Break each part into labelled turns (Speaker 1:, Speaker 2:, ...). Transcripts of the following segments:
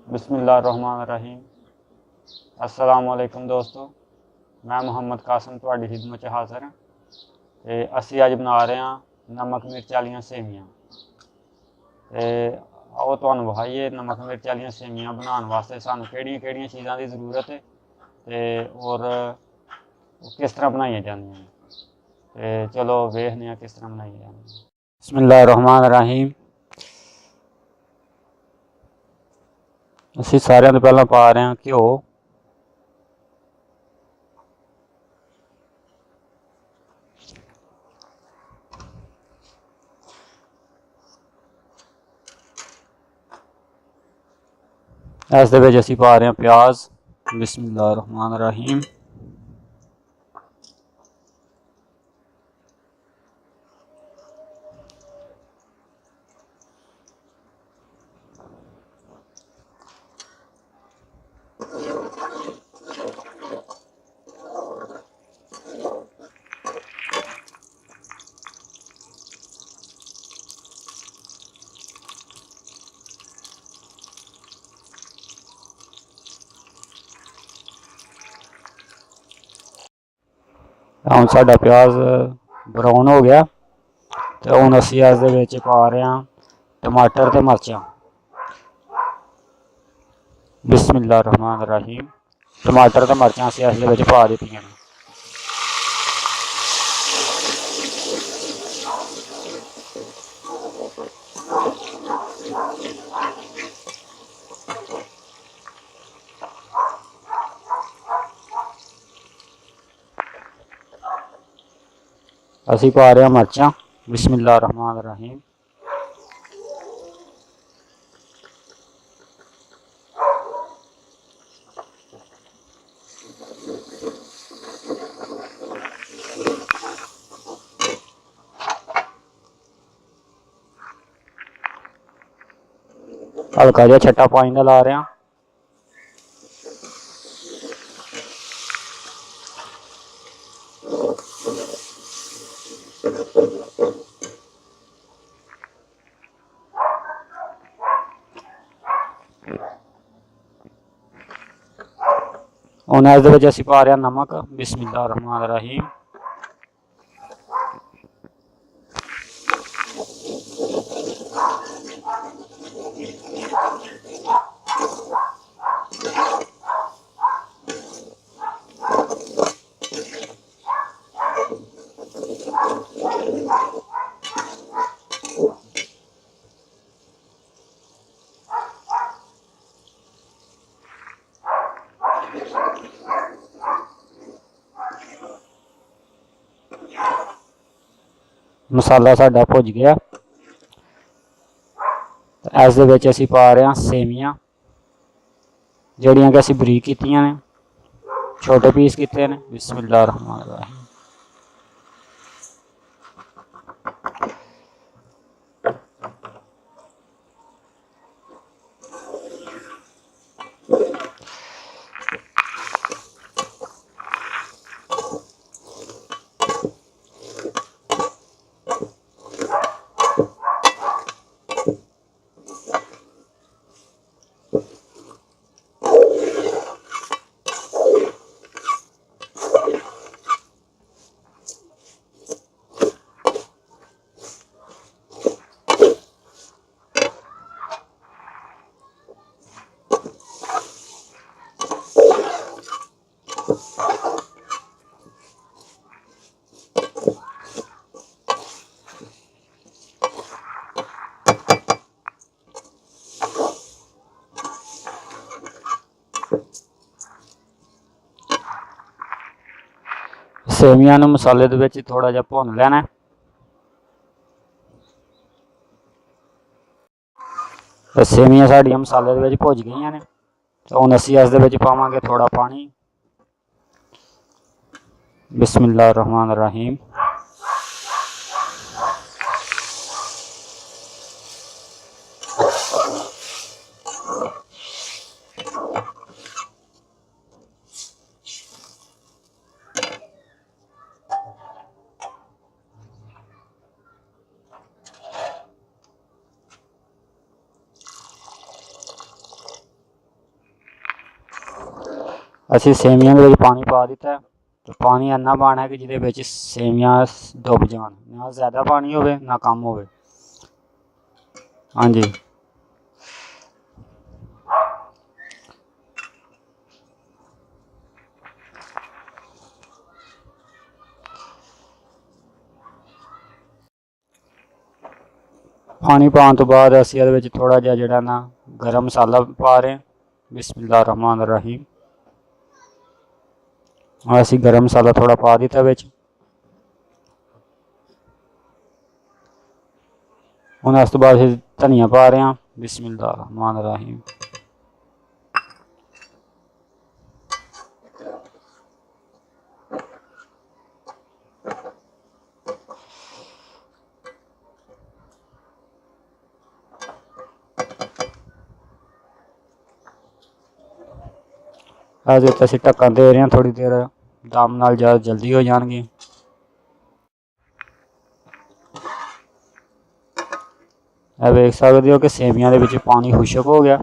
Speaker 1: बिस्मिल्लाहिर्रहमानिर्रहीम। अस्सलाम वालेकुम दोस्तों, मैं मोहम्मद कासम तुहाडी खिदमत च हाज़र हाँ। ते असी अज बना रहे हैं नमक मिर्च वालियां सेवियां। ते आओ तुहानूं विखाइए नमक मिर्च वालियां सेवियां बनाने वास्ते सानूं केह्ड़ियां चीज़ां की जरूरत है ते और किस तरह बनाई जांदियां। ते चलो वेखने आं किस तरह बनाई जांदियां। बिस्मिल्लाहिर्रहमानिर्रहीम। ਅਸੀਂ ਸਾਰਿਆਂ ਤੋਂ ਪਹਿਲਾਂ ਪਾ ਰਹੇ ਹਾਂ ਘਿਓ। ਇਸ ਦੇ ਵਿੱਚ ਅਸੀਂ ਪਾ ਰਹੇ ਹਾਂ ਪਿਆਜ਼। ਬਿਸਮਿल्लाहिर्रहमानिर्रहीम। ਹੁਣ ਸਾਡਾ ਪਿਆਜ਼ ਬਰਾਊਨ ਹੋ ਗਿਆ ਤੇ ਹੁਣ ਅਸੀਂ ਇਸ ਦੇ ਵਿੱਚ ਪਾ ਰਹੇ ਹਾਂ ਟਮਾਟਰ ਤੇ ਮਿਰਚਾਂ। ਬਿਸਮਿल्लाहिर्रहमानिर्रहीम। टमाटर ते मिर्चां असीं इस दे विच पा दित्तियां ने। असीं पा रहे हैं मिर्चां। बिस्मिल्लाहिर्रहमानिर्रहीम। हल्का जिहा छट्टा पानी दा ला रहे हैं। ਹੁਣ ਇਸ ਦੇ ਵਿੱਚ ਅਸੀਂ ਪਾ ਰਹੇ ਹਾਂ ਨਮਕ। ਬਿਸਮਿल्लाहिर्रहमानिर्रहीम। मसाला साडा भुज गया। इस दे विच असीं पा रहे हैं सेवियां जिहड़ियां कि असीं बरीक कीतियां ने, छोटे पीस कीते ने। बिस्मिल्लाहिर्रहमानिर्रहीम। सेवियां नूं मसाले दे विच थोड़ा जिहा भुन लेना। ते सेवियां साडियां मसाले दे विच भुज गईयां ने। ते हुण असीं इस दे विच पावांगे थोड़ा पानी। बिस्मिल्लाहिर्रहमानिर्रहीम। ਅਸੀਂ ਸੇਵੀਆਂ ਦੇ ਵਿੱਚ ਪਾਣੀ ਪਾ ਦਿੱਤਾ ਤੇ ਪਾਣੀ ਇੰਨਾ ਪਾਣਾ ਹੈ ਕਿ ਜਿਹਦੇ ਵਿੱਚ ਸੇਵੀਆਂ ਡੁੱਬ ਜਾਣ, ਨਾ ਜ਼ਿਆਦਾ ਪਾਣੀ ਹੋਵੇ ਨਾ ਕਮ ਹੋਵੇ। ਹਾਂਜੀ पानी पाने तो बाद असी ये थोड़ा जिहा जिहड़ा ना गर्म मसाला पा रहे हैं। बिस्मिल्लाह रहमान रहीम। असी गर्म मसाला थोड़ा पा दिता विच। हुण इस तो बाद धनिया पा रहे हैं। बिस्मिल्लाह रहमान रहीम। अज असीं ढक्कन दे रहे हैं, थोड़ी देर दम नाल ज़्यादा जल्दी हो जाएगी। वेख सकते हो कि सेवियां दे विच पानी खुशक हो गया।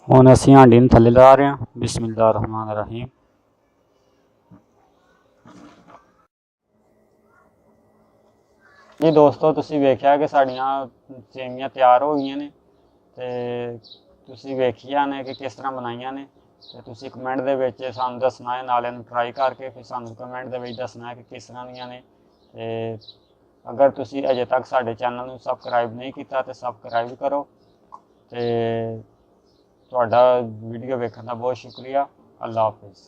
Speaker 1: हुण असीं हांडी नूं थल्ले ला रहे हैं। बिस्मिल्लाह रहमान रहीम। जी दोस्तों, तुसीं वेखिया कि साड़ियां सेवियां तैयार हो गई ने ते तुसीं वेखिया ने कि किस तरह बनाईयां ने ते तुसीं कमेंट दे विच सानूं दसना है, नाल इहनूं ट्राई करके फिर सानूं कमेंट दे विच दसना है कि किस तरह दियां ने। ते अगर तुसीं अजे तक साडे चैनल नूं सबसक्राइब नहीं कीता ते सबसक्राइब करो। ते तुहाडा वीडियो वेखण दा बहुत शुक्रिया। अल्लाह हाफिज़।